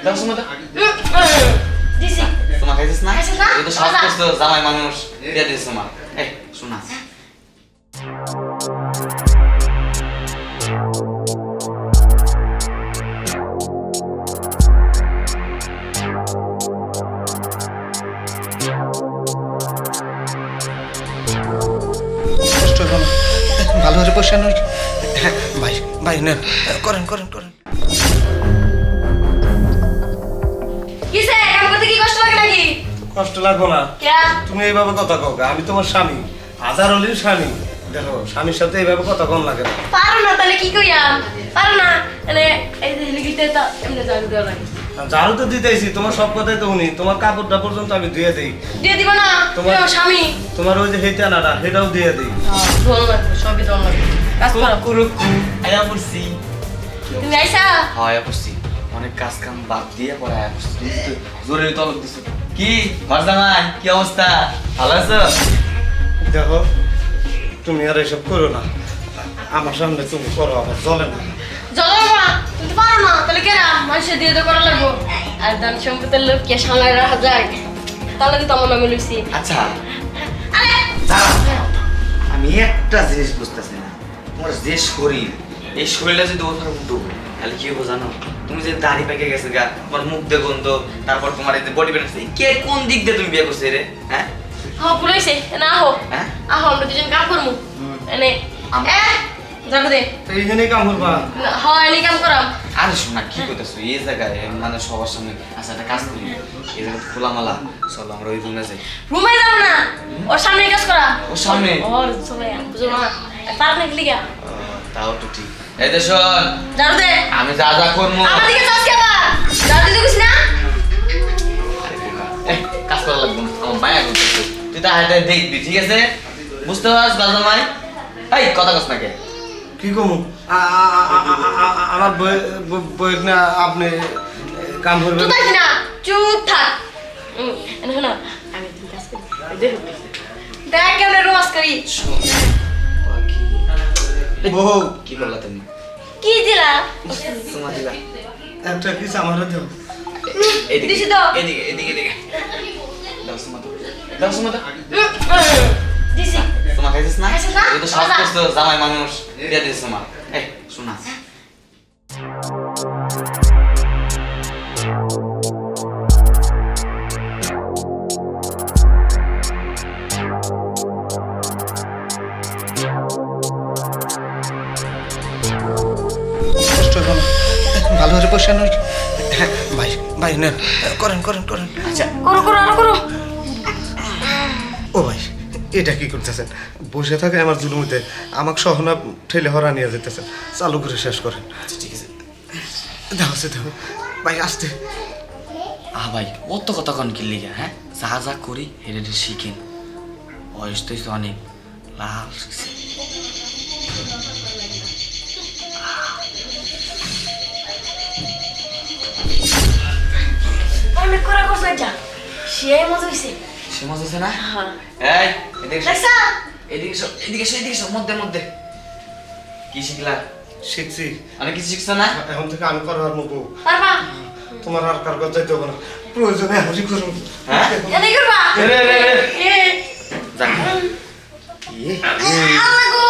দাও সুমা দাও। দিছি তোমার খাইছিস না? খাইছিস না? এই তো সব করছো জামাই মানুষ দিয়ে দিস তোমার। এই শোনা কষ্ট হবে না ভালো করে বসেন ভাই ভাই নেন করেন করেন করেন কিসে কাম করতে কি কষ্ট লাগে নাকি কষ্ট লাগবো না কে তুমি এইভাবে কথা কও আমি তোমার স্বামী আধার হলির স্বামী দেখো স্বামীর সাথে এইভাবে কথা কম লাগে না পারো না তাহলে কি কইয়া পারো না মানে এই যে লিখিতে তো এমনি জানি দেওয়া লাগে ঝাড়ু তো দিতেছি তোমার সব কথাই তো উনি তোমার কাপড়টা পর্যন্ত আমি ধুয়ে দিই দিয়ে দিব না তুমি তোমার- আমার স্বামী তোমার ওই যে হেতে আনাটা সেটাও দিয়ে দিই ধন্যবাদ সবই ধন্যবাদ কাজ করো কুরুকু আয়া পড়ছি। তুমি আইসা হয় আয়া পড়ছি। অনেক কাজ কাম বাদ দিয়ে পরে আয়া পড়ছি। তুমি তো জোরে তলব দিছো। কি ঘর জামাই কি অবস্থা? ভালো আছো? দেখো তুমি আর এসব করো না আমার সামনে তুমি করো আবার চলে না জল না তুমি তো পারো না তাহলে কেরা মানুষের দিয়ে তো করা লাগবো আর দান সম্পদের লোক কে সামলায় রাখা যায় তাহলে তো আমার নামে লইছি আচ্ছা আরে দাঁড়াও। আমি একটা জিনিস বুঝতেছি না, তোমার যে শরীর এই শরীরটা যদি ওঠার উঠো তাহলে কি হবো জানো? তুমি যে দাড়ি পেকে গেছে গা, তোমার মুখ দিয়ে গন্ধ, তারপর তোমার এই যে বডি বেড়েছে, কে কোন দিক দিয়ে তুমি বিয়ে করছো রে? হ্যাঁ হ্যাঁ ভুলাইছে না আহো হ্যাঁ আহো আমরা দুজন কাম করবো এনে আম- যাবো দে তো এইখানেই কাম করবা হয় এনে কাম করাম আরে শোনা কি করতেছো এই জায়গায় মানে সবার সামনে? আচ্ছা একটা কাজ করি, এই জায়গায় খোলামালা, চলো আমরা ওই রুমে যাই। রুমে যাবো না ওর সামনে কাজ করা ওর সামনে? ওর সবাই বুঝো না পার না গেলি গা তাও তো ঠিক। এই যে শোন, যাবো দে আমি যা যা করবো আমার দিকে চাষ কে বা যাবো দিতে কইছ না আরে বোকা, কাজ করা লাগবে না, আমার মায়া করতেছে, তুই তা হাতে দেখবি, ঠিক আছে? বুঝতে পারছ বাজামাই? এই কথা কস না কে? কি কমু আমার বই না আপনি কাম করবেন তুই থাকি না চুপ থাক এনে শোনো আমি তুমি কাজ করি দেখ দেখ কেমন রোজ করি বউ কি করলা তুমি? কি দিলা তোমার দিলা একটা কিছু আমার দেও এদিকে দিছি তো। এদিকে এদিকে এদিকে দাও সুমা দাও, দাও সুমা দাও। দিছি তোমার খাইছিস না? খাইছিস না? এই তো সব করছো জামাই মানুষ দিয়ে দিস তোমার। এই শোনা কষ্ট হবে না ভালো করে বসেন ভাই ভাই নেন করেন করেন করেন আচ্ছা করো করো আরো করো ও ভাই এটা কি করতেছেন বসে থাকে আমার জুলুমিতে আমাকে সহনা ঠেলে হরা নিয়ে যেতেছেন চালু করে শেষ করেন ঠিক আছে। দেখো সে দেখো ভাই আসতে ভাই অত কথা কন কি লিগা? হ্যাঁ যা যা করি হেরে শিখেন, বয়স তো হইছে অনেক, লাল হইছে। অনেক করা করছ এটা সেই মজা হইছে সে মজা হচ্ছে না? হ্যাঁ এই এদিকে এসো, দেখছা এদিকে এসো, এদিকে এসো, এদিকে এসো, মধ্যে মধ্যে। কি শিখলা? শিখছি অনেক কিছু শিখছো না? এখন থেকে আমি করার মতো পারবা তোমার আর কার কথা যাইতে হবে না প্রয়োজনে হাসি করুন হ্যাঁ এনে করবা রে রে রে এ যা ইয়ে আল্লাহ গো